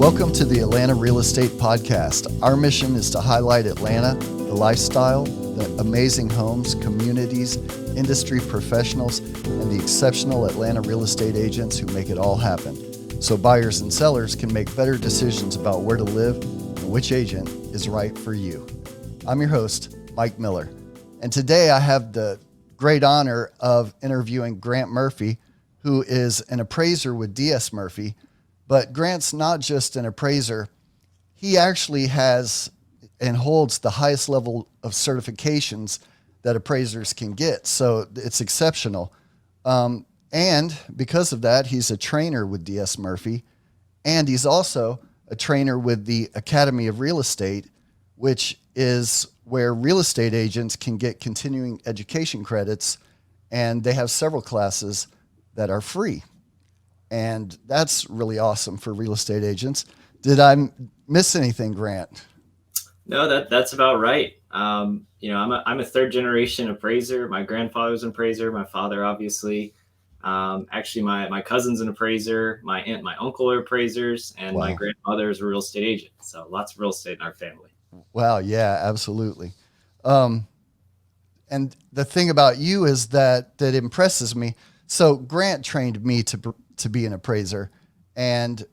Welcome to the Atlanta Real Estate Podcast. Our mission is to highlight Atlanta, the lifestyle, the amazing homes, communities, industry professionals, and the exceptional Atlanta real estate agents who make it all happen, so buyers and sellers can make better decisions about where to live and which agent is right for you. I'm your host, Mike Miller, and today I have the great honor of interviewing Grant Murphy, who is an appraiser with DS Murphy. But Grant's not just an appraiser. He actually has and holds the highest level of certifications that appraisers can get. So it's exceptional. And because of that, he's a trainer with DS Murphy. And he's also a trainer with the Academy of Real Estate, which is where real estate agents can get continuing education credits. And they have several classes that are free. And that's really awesome for real estate agents. Did I miss anything, Grant? No, that's about right. I'm a third generation appraiser. My grandfather was an appraiser. My father, obviously. Actually, my cousin's an appraiser. My aunt and my uncle are appraisers, and My grandmother is a real estate agent. So lots of real estate in our family. Wow. Yeah, absolutely. And the thing about you is that impresses me. So Grant trained me to be an appraiser, and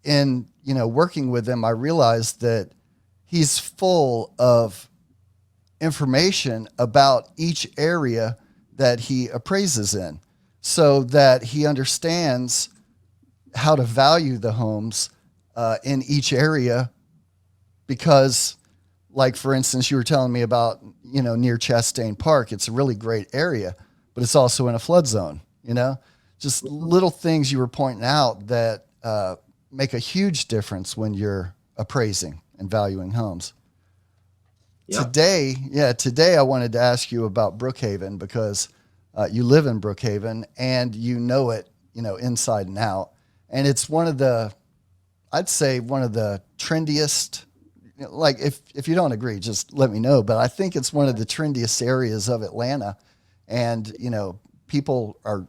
in working with him, I realized that he's full of information about each area that he appraises in, so that he understands how to value the homes in each area. Because, like, for instance, you were telling me about near Chastain Park. It's a really great area, but it's also in a flood zone. Just little things you were pointing out that make a huge difference when you're appraising and valuing homes. Yeah. Today I wanted to ask you about Brookhaven, because you live in Brookhaven and you know it, inside and out. And it's I'd say one of the trendiest, like if you don't agree, just let me know. But I think it's one of the trendiest areas of Atlanta. And, people are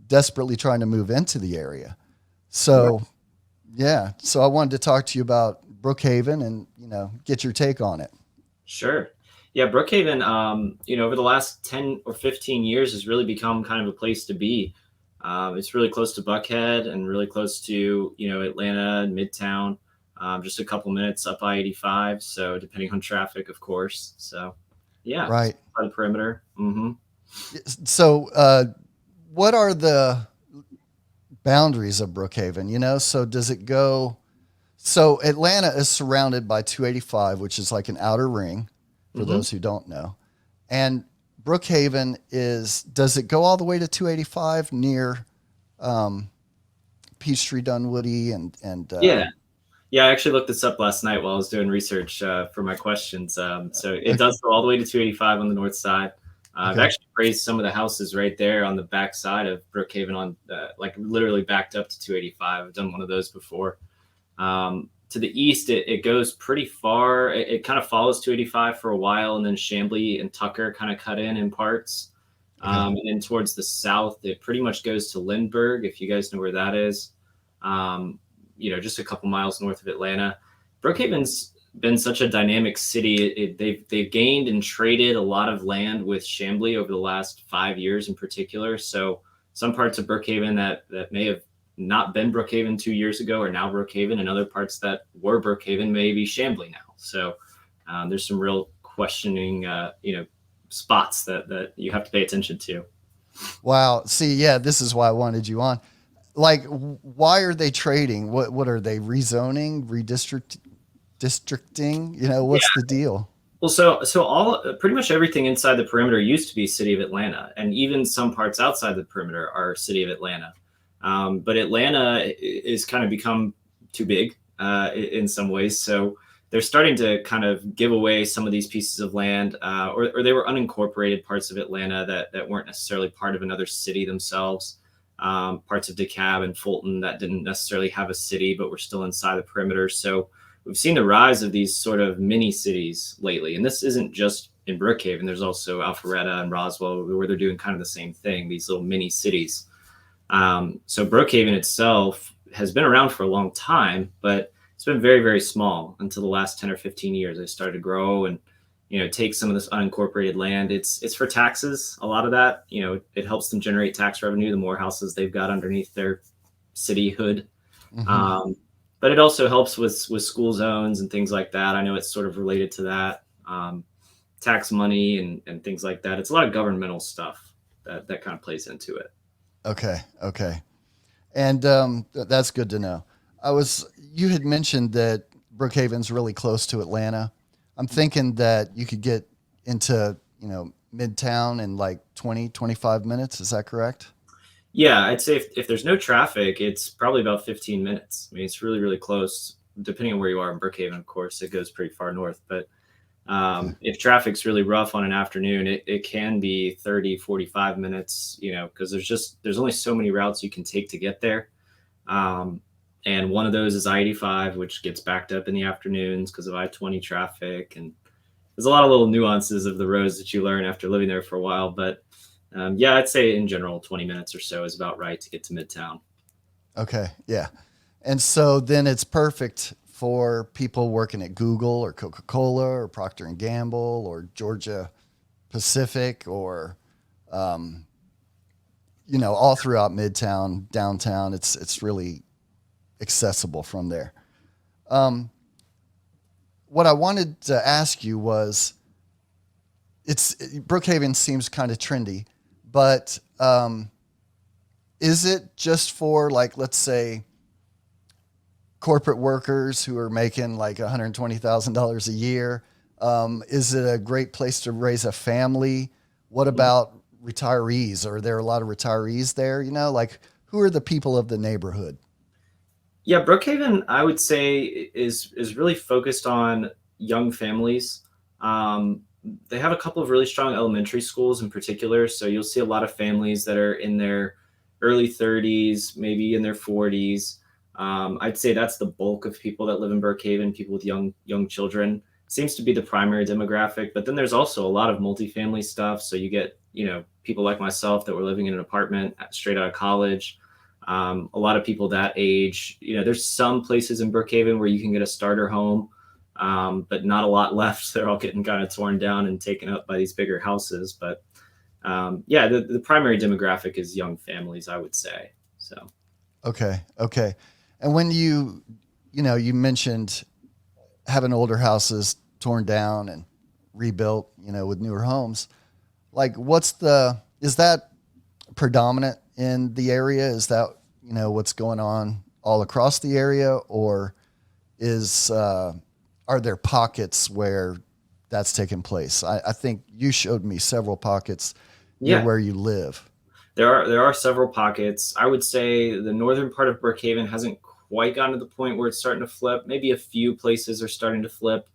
desperately trying to move into the area. So, yeah. So I wanted to talk to you about Brookhaven and, get your take on it. Sure. Yeah. Brookhaven, over the last 10 or 15 years has really become kind of a place to be. It's really close to Buckhead and really close to, Atlanta and Midtown, just a couple minutes up I-85. So depending on traffic, of course. So yeah. Right. By the perimeter. Mm-hmm. So, what are the boundaries of Brookhaven? So does it go? So Atlanta is surrounded by 285, which is like an outer ring for those who don't know. And Brookhaven does it go all the way to 285 near Peachtree, Dunwoody and Yeah. Yeah, I actually looked this up last night while I was doing research for my questions. So it does go all the way to 285 on the north side. I've actually appraised some of the houses right there on the back side of Brookhaven, on literally backed up to 285. I've done one of those before. To the east, it goes pretty far. It kind of follows 285 for a while, and then Chamblee and Tucker kind of cut in parts. And then towards the south, it pretty much goes to Lindbergh, if you guys know where that is. Just a couple miles north of Atlanta. Brookhaven's been such a dynamic city. They've gained and traded a lot of land with Chamblee over the last 5 years in particular. So some parts of Brookhaven that may have not been Brookhaven 2 years ago are now Brookhaven, and other parts that were Brookhaven may be Chamblee now. So there's some real questioning, spots that you have to pay attention to. Wow. See, yeah, this is why I wanted you on. Like, why are they trading? What are they rezoning, districting? What's the deal? Well, so all pretty much everything inside the perimeter used to be City of Atlanta, and even some parts outside the perimeter are City of Atlanta. But Atlanta is kind of become too big in some ways, so they're starting to kind of give away some of these pieces of land, or they were unincorporated parts of Atlanta that weren't necessarily part of another city themselves. Parts of DeKalb and Fulton that didn't necessarily have a city, but were still inside the perimeter. So we've seen the rise of these sort of mini cities lately. And this isn't just in Brookhaven. There's also Alpharetta and Roswell, where they're doing kind of the same thing, these little mini cities. So Brookhaven itself has been around for a long time, but it's been very, very small until the last 10 or 15 years. They started to grow and, take some of this unincorporated land. It's for taxes. A lot of that, it helps them generate tax revenue. The more houses they've got underneath their cityhood. Hmm. Um, but it also helps with school zones and things like that. I know it's sort of related to that. Tax money and things like that. It's a lot of governmental stuff that kind of plays into it. Okay. Okay. And that's good to know. You had mentioned that Brookhaven's really close to Atlanta. I'm thinking that you could get into, Midtown in like 20, 25 minutes. Is that correct? Yeah, I'd say if there's no traffic, it's probably about 15 minutes. I mean, it's really, really close. Depending on where you are in Brookhaven, of course, it goes pretty far north. But Okay. if traffic's really rough on an afternoon, it can be 30, 45 minutes, because there's only so many routes you can take to get there. Um, and one of those is I-85, which gets backed up in the afternoons because of I-20 traffic. And there's a lot of little nuances of the roads that you learn after living there for a while. But yeah, I'd say in general, 20 minutes or so is about right to get to Midtown. Okay. Yeah. And so then it's perfect for people working at Google or Coca-Cola or Procter and Gamble or Georgia Pacific or, um, all throughout Midtown, downtown. It's really accessible from there. Um, what I wanted to ask you was, Brookhaven seems kind of trendy, but is it just for, like, let's say, corporate workers who are making like $120,000 a year? Is it a great place to raise a family? What about retirees? Are there a lot of retirees there? Like, who are the people of the neighborhood? Yeah, Brookhaven, I would say, is really focused on young families. Um, they have a couple of really strong elementary schools in particular, so you'll see a lot of families that are in their early 30s, maybe in their 40s. I'd say that's the bulk of people that live in Brookhaven, people with young children. Seems to be the primary demographic, but then there's also a lot of multifamily stuff. So you get, people like myself that were living in an apartment straight out of college. A lot of people that age, there's some places in Brookhaven where you can get a starter home, but not a lot left. They're all getting kind of torn down and taken up by these bigger houses. But yeah, the primary demographic is young families, I would say. So Okay. Okay. And when you mentioned having older houses torn down and rebuilt, with newer homes, like is that predominant in the area? Is that, what's going on all across the area, or are there pockets where that's taking place? I think you showed me several pockets near yeah, where you live. there are several pockets. I would say the northern part of Brookhaven hasn't quite gotten to the point where it's starting to flip. Maybe a few places are starting to flip.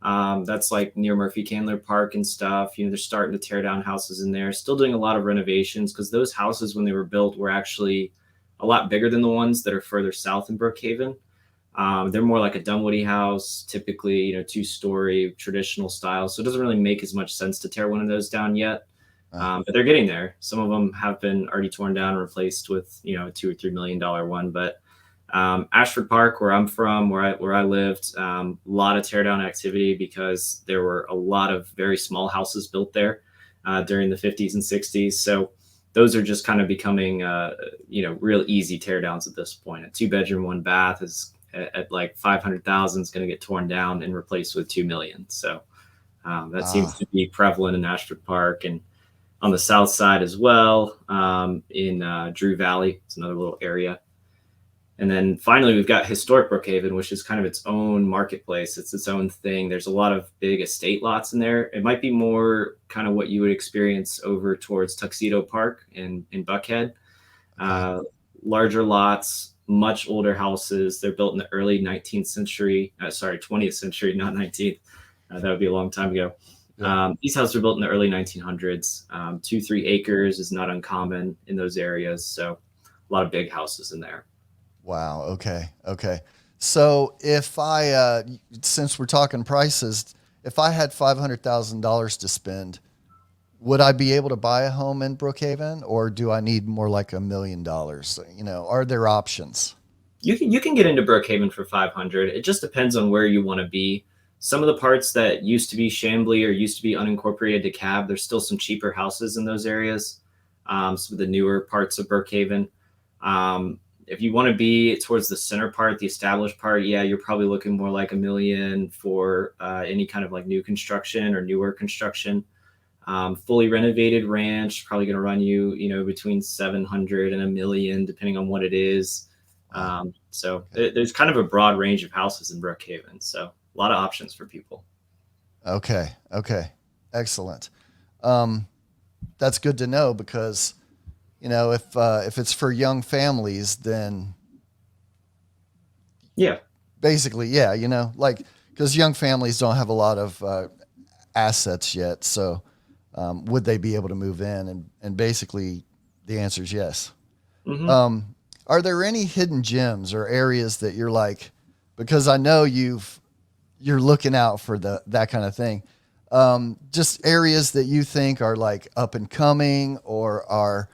That's like near Murphy Candler Park and stuff. They're starting to tear down houses in there. Still doing a lot of renovations because those houses, when they were built, were actually a lot bigger than the ones that are further south in Brookhaven. They're more like a Dunwoody house, typically, 2-story traditional style. So it doesn't really make as much sense to tear one of those down yet. Uh, But they're getting there. Some of them have been already torn down and replaced with, a $2 or $3 million one. But Ashford Park, where I'm from, where I lived, a lot of teardown activity because there were a lot of very small houses built there during the 50s and 60s. So those are just kind of becoming, real easy teardowns at this point. A 2-bedroom, 1 bath is at like 500,000 is going to get torn down and replaced with 2 million. So that seems ah, to be prevalent in Ashford Park and on the south side as well. In Drew Valley, it's another little area. And then finally, we've got historic Brookhaven, which is kind of its own marketplace. It's its own thing. There's a lot of big estate lots in there. It might be more kind of what you would experience over towards Tuxedo Park in Buckhead. okay. Uh, Larger lots, much older houses. They're built in the early 19th century. Sorry, 20th century, not 19th. That would be a long time ago. Yeah. These houses were built in the early 1900s. 2, 3 acres is not uncommon in those areas. So a lot of big houses in there. Wow. Okay. Okay. So since we're talking prices, if I had $500,000 to spend, would I be able to buy a home in Brookhaven, or do I need more like $1 million? Are there options? You can get into Brookhaven for 500. It just depends on where you want to be. Some of the parts that used to be Chambly or used to be unincorporated DeKalb, there's still some cheaper houses in those areas. Some of the newer parts of Brookhaven. If you want to be towards the center part, the established part, yeah, you're probably looking more like $1 million for any kind of like new construction or newer construction. Fully renovated ranch probably going to run you, between 700 and $1 million, depending on what it is. So there's kind of a broad range of houses in Brookhaven. So a lot of options for people. Okay. Okay. Excellent. That's good to know because, if it's for young families, then Yeah. basically, yeah, like, because young families don't have a lot of assets yet. So, would they be able to move in? And basically, the answer is yes. Hmm. Are there any hidden gems or areas that you're like, because I know you're looking out for that kind of thing. Just areas that you think are like up and coming or are,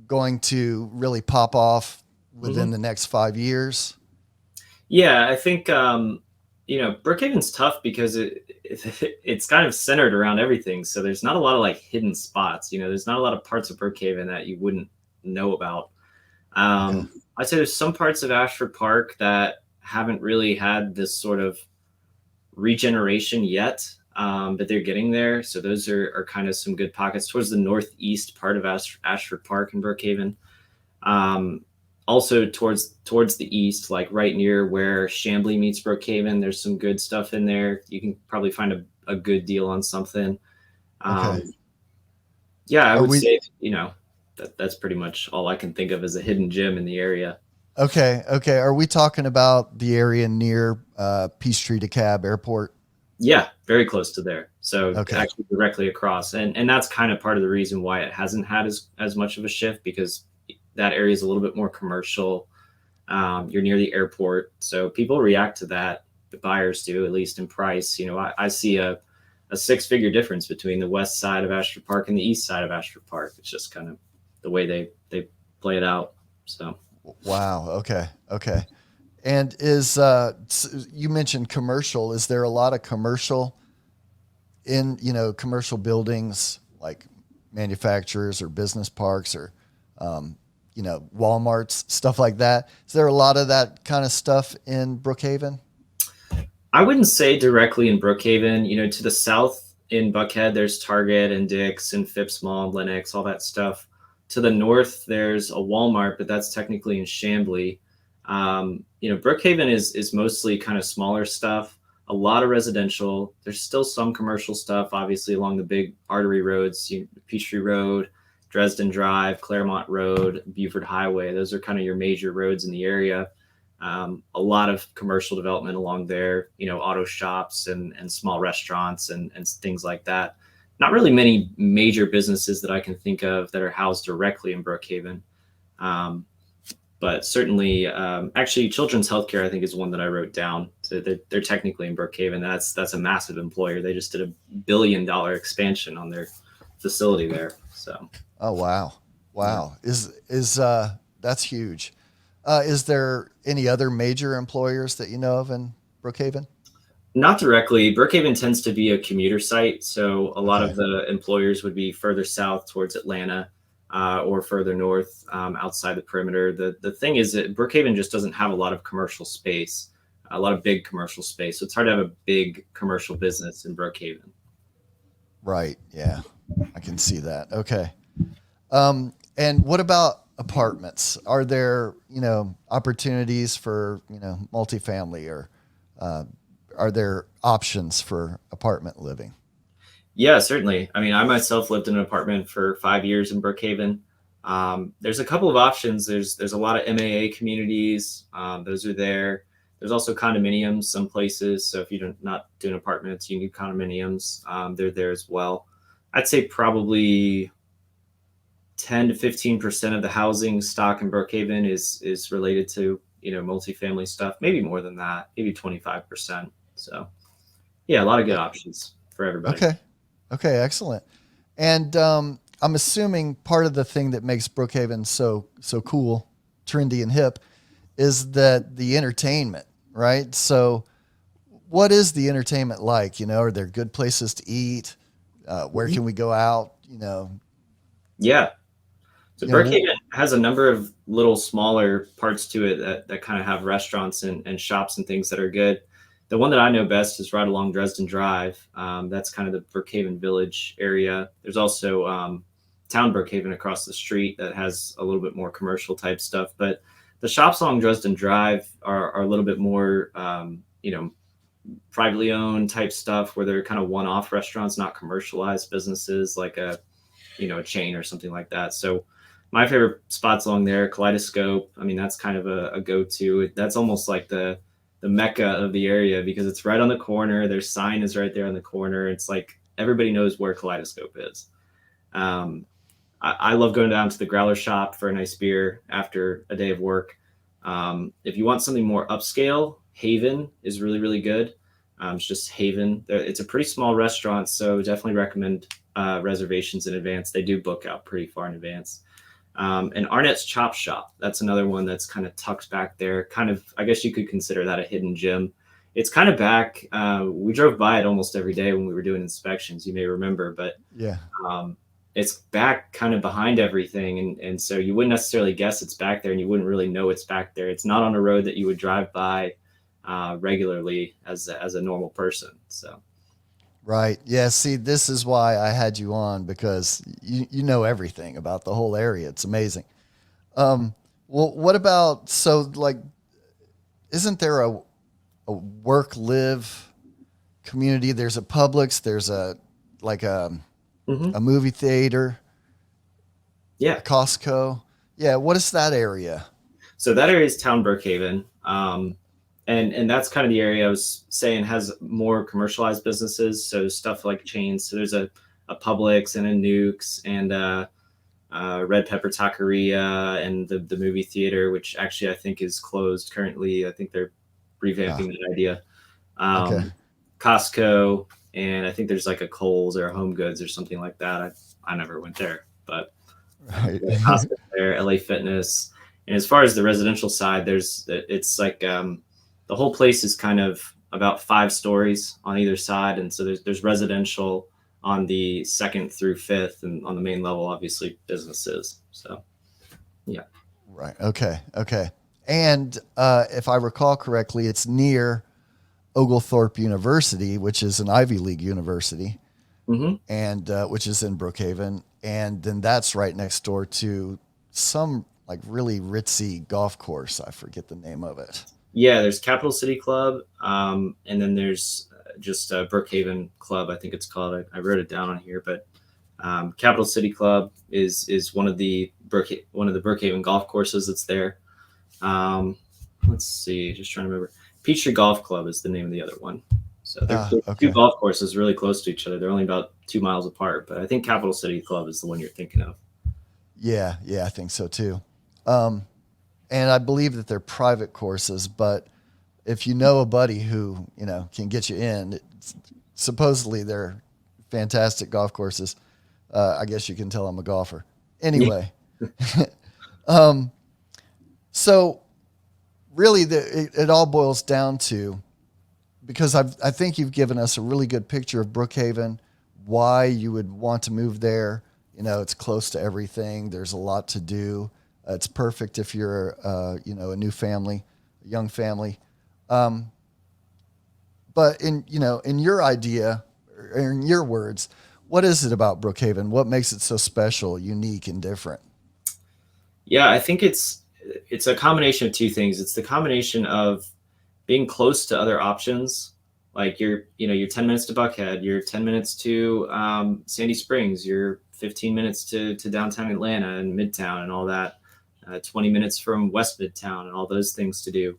going to really pop off within Hmm. the next 5 years. Yeah, I think Brookhaven's tough because it's kind of centered around everything. So there's not a lot of like hidden spots. There's not a lot of parts of Brookhaven that you wouldn't know about. Okay. I'd say there's some parts of Ashford Park that haven't really had this sort of regeneration yet, but they're getting there. So those are kind of some good pockets towards the northeast part of Ashford Park in Brookhaven. Um, Also towards the east, like right near where Chambly meets Brookhaven, there's some good stuff in there. You can probably find a good deal on something. Okay. Um, yeah, I Are would we say that's pretty much all I can think of as a hidden gem in the area. okay? Okay. Are we talking about the area near Peachtree DeKalb Airport? Yeah, very close to there. So Okay. actually directly across, and that's kind of part of the reason why it hasn't had as much of a shift because that area is a little bit more commercial. You're near the airport, so people react to that. The buyers do, at least in price. I see a six-figure difference between the west side of Ashford Park and the east side of Ashford Park. It's just kind of the way they play it out. So Wow. Okay. Okay. And you mentioned commercial? Is there a lot of commercial in commercial buildings like manufacturers or business parks or Walmarts, stuff like that? Is there a lot of that kind of stuff in Brookhaven? I wouldn't say directly in Brookhaven. To the south in Buckhead, there's Target and Dick's and Phipps Mall and Lennox, all that stuff. To the north, there's a Walmart, but that's technically in Chambly. Brookhaven is mostly kind of smaller stuff. A lot of residential. There's still some commercial stuff, obviously along the big artery roads, Peachtree Road, Dresden Drive, Claremont Road, Buford Highway. Those are kind of your major roads in the area. A lot of commercial development along there, auto shops and small restaurants and things like that. Not really many major businesses that I can think of that are housed directly in Brookhaven. Um, but certainly, actually, Children's Healthcare, I think, is one that I wrote down. So they're technically in Brookhaven. That's a massive employer. They just did $1 billion expansion on their facility there. So, Oh wow, yeah. wow! Is that's huge. Is there any other major employers that you know of in Brookhaven? Not directly. Brookhaven tends to be a commuter site, so a lot Okay. of the employers would be further south towards Atlanta or further north outside the perimeter. The thing is that Brookhaven just doesn't have a lot of commercial space, a lot of big commercial space. So it's hard to have a big commercial business in Brookhaven. Right. Yeah, I can see that. Okay. And what about apartments? Are there, opportunities for, multifamily or uh, are there options for apartment living? Yeah, certainly. I mean, I myself lived in an apartment for 5 years in Brookhaven. There's a couple of options. There's a lot of MAA communities. Those are there. There's also condominiums some places. So if you're not doing apartments, you need condominiums. They're there as well. I'd say probably 10 to 15% of the housing stock in Brookhaven is related to multifamily stuff. Maybe more than that. Maybe 25%. So yeah, a lot of good O- options for everybody. Okay. Okay. Excellent. And I'm assuming part of the thing that makes Brookhaven so cool, trendy, and hip is that the entertainment, right? So what is the entertainment like? Are there good places to eat? Where Mhm. can we go out? Yeah. So You know, Brookhaven has a number of little smaller parts to it that kind of have restaurants and shops and things that are good. The one that I know best is right along Dresden Drive. That's kind of the Brookhaven Village area. There's also Town Brookhaven across the street that has a little bit more commercial type stuff. But the shops along Dresden Drive are a little bit more, privately owned type stuff where they're kind of one-off restaurants, not commercialized businesses like a chain or something like that. So my favorite spots along there, Kaleidoscope. I mean, that's kind of a go-to. That's almost like the mecca of the area because it's right on the corner. Their sign is right there on the corner. It's like everybody knows where Kaleidoscope is. Um, I love going down to the Growler shop for a nice beer after a day of work. If you want something more upscale, Haven is really, really good. It's just Haven. It's a pretty small restaurant, so definitely recommend reservations in advance. They do book out pretty far in advance. And Arnett's Chop Shop. That's another one that's kind of tucked back there. Kind of, I guess you could consider that a hidden gem. It's kind of back. We drove by it almost every day when we were doing inspections. You may remember, but yeah. um, it's back kind of behind everything, and so you wouldn't necessarily guess it's back there, and you wouldn't really know it's back there. It's not on a road that you would drive by regularly as a normal person. So Right. Yeah. See, this is why I had you on because you know everything about the whole area. It's amazing. Well, what about like, isn't there a work live community? There's a Publix. There's a like mhm. a movie theater, a Yeah, Costco. Yeah. What is that area? so that area is Town Brookhaven, and that's kind of the area I was saying has more commercialized businesses. So stuff like chains. So there's a Publix and a Nukes and Red Pepper Taqueria and the movie theater, which actually I think is closed currently. I think they're Ah, revamping that idea. okay. Costco, and I think there's like a Kohl's or a Home Goods or something like that. I never went there, but Right. yeah, Costco there, LA Fitness. And as far as the residential side, it's like the whole place is kind of about 5 stories on either side, and so there's residential on the second through fifth, and on the main level, obviously businesses. So yeah. Right. Okay. Okay. And if I recall correctly, it's near Oglethorpe University, which is an Ivy League university, Hmm. and which is in Brookhaven, and then that's right next door to some like really ritzy golf course. I forget the name of it. Yeah, there's Capital City Club, and then there's just Brookhaven Club, I think it's called. I wrote it down on here, but Capital City Club is one of the Brookhaven golf courses that's there. Um, let's see, just trying to remember. Peachtree Golf Club is the name of the other one. So Ah, they're two okay. golf courses really close to each other. They're only about 2 miles apart, but I think Capital City Club is the one you're thinking of. Yeah, yeah, I think so too. Um, and I believe that they're private courses, but if you know a buddy who can get you in, supposedly they're fantastic golf courses. I guess you can tell I'm a golfer. Yeah. Anyway, um, so really, it all boils down to because I think you've given us a really good picture of Brookhaven, why you would want to move there. It's close to everything. There's a lot to do. It's perfect if you're, a new family, a young family. Um, but in your idea, or in your words, what is it about Brookhaven? What makes it so special, unique, and different? Yeah, I think it's a combination of two things. It's the combination of being close to other options, like you're 10 minutes to Buckhead, you're 10 minutes to Sandy Springs, you're 15 minutes to downtown Atlanta and Midtown and all that, 20 minutes from West Midtown and all those things to do.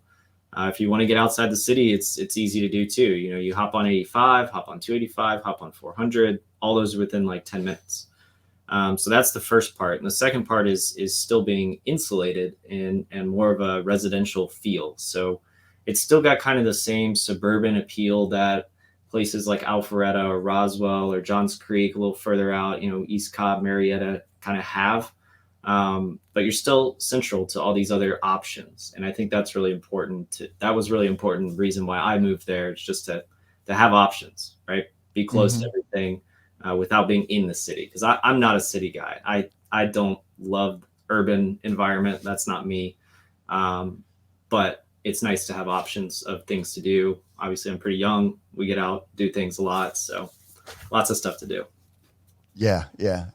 If you want to get outside the city, it's easy to do too. You hop on 85, hop on 285, hop on 400. All those are within like 10 minutes. So that's the first part, and the second part is still being insulated and more of a residential feel. So it's still got kind of the same suburban appeal that places like Alpharetta or Roswell or Johns Creek, a little further out, East Cobb, Marietta, kind of have. but you're still central to all these other options. And I think that's really important. That was really important reason why I moved there. It's just to have options, right? Be close to everything without being in the city. Because I'm not a city guy. I don't love urban environment. That's not me. But it's nice to have options of things to do. Obviously, I'm pretty young. We get out, do things a lot. So lots of stuff to do. Yeah, yeah,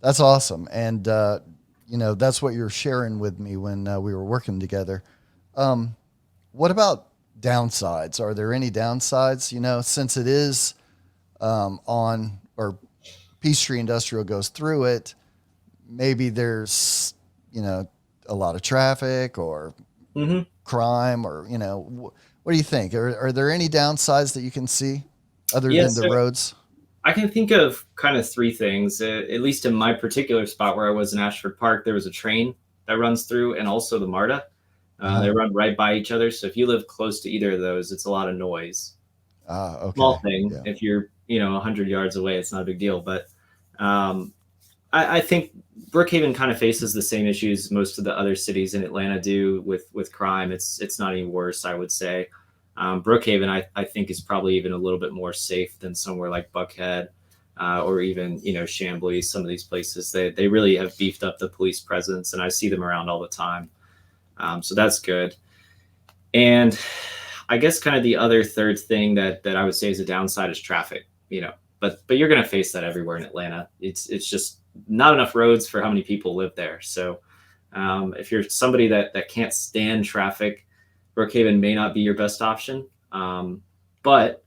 that's awesome. And that's what you're sharing with me when we were working together. What about downsides? Are there any downsides? Since it is on or Peachtree Industrial goes through it, maybe there's a lot of traffic or crime, or what do you think? Are there any downsides that you can see other than the roads? I can think of kind of three things. At least in my particular spot where I was in Ashford Park, there was a train that runs through, and also the MARTA. They run right by each other. So if you live close to either of those, it's a lot of noise. Okay. Small thing. Yeah. If you're 100 yards away, it's not a big deal. But I think Brookhaven kind of faces the same issues most of the other cities in Atlanta do with crime. It's not any worse, I would say. Brookhaven, I think, is probably even a little bit more safe than somewhere like Buckhead or even, Chamblee. Some of these places, they really have beefed up the police presence, and I see them around all the time. So that's good. And I guess kind of the other third thing that I would say is a downside is traffic, but you're going to face that everywhere in Atlanta. It's just not enough roads for how many people live there. So if you're somebody that can't stand traffic, Brookhaven may not be your best option. But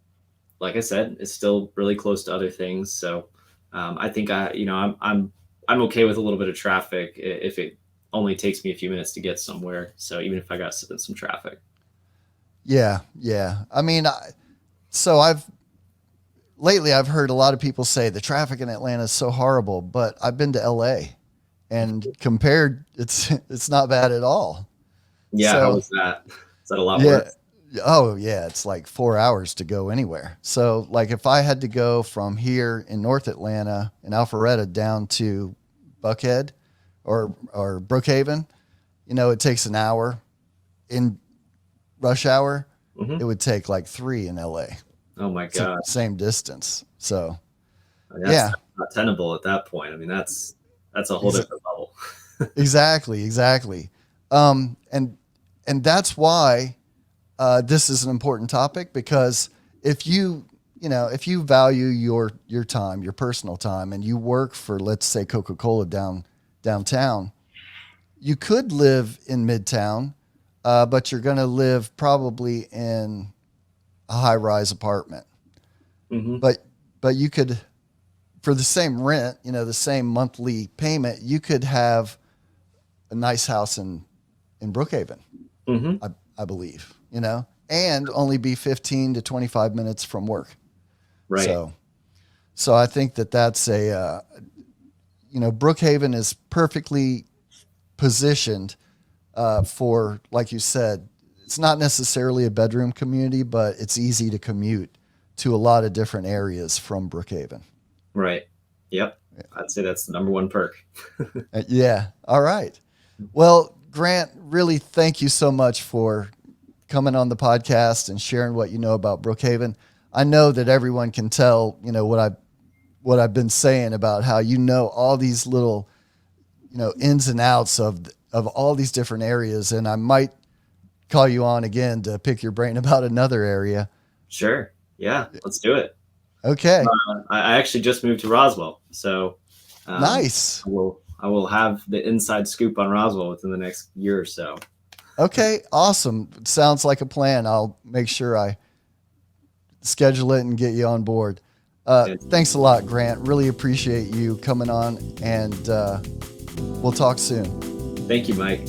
like I said, it's still really close to other things. So I think I'm okay with a little bit of traffic if it only takes me a few minutes to get somewhere. So even if I got to sit in some traffic. Yeah. Yeah. I mean, lately I've heard a lot of people say the traffic in Atlanta is so horrible, but I've been to LA and compared, it's not bad at all. Yeah. How was that? Is that a lot worse? Oh yeah. It's like 4 hours to go anywhere. So like if I had to go from here in North Atlanta in Alpharetta down to Buckhead or Brookhaven, it takes an hour. In rush hour, it would take like 3 in LA. Oh my God. Same distance. So that's not tenable at that point. I mean, that's a whole different level. Exactly. And that's why this is an important topic, because if you value your time, your personal time, and you work for, let's say, Coca-Cola downtown, you could live in Midtown, but you're going to live probably in a high-rise apartment. But you could, for the same rent, the same monthly payment, you could have a nice house in Brookhaven, I believe, and only be 15 to 25 minutes from work. Right. So I think that's Brookhaven is perfectly positioned for, like you said, it's not necessarily a bedroom community, but it's easy to commute to a lot of different areas from Brookhaven. Right. Yep. I'd say that's the number one perk. Yeah. All right. Well, Grant, really thank you so much for coming on the podcast and sharing what you know about Brookhaven. I know that everyone can tell, what I've been saying about how all these little, ins and outs of all these different areas, and I might call you on again to pick your brain about another area. Sure. Yeah, let's do it. Okay. I actually just moved to Roswell, so nice. I will have the inside scoop on Roswell within the next year or so. Okay, awesome. Sounds like a plan. I'll make sure I schedule it and get you on board. Thanks a lot, Grant. Really appreciate you coming on, and we'll talk soon. Thank you, Mike.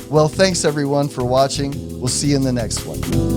Well, thanks everyone for watching. We'll see you in the next one.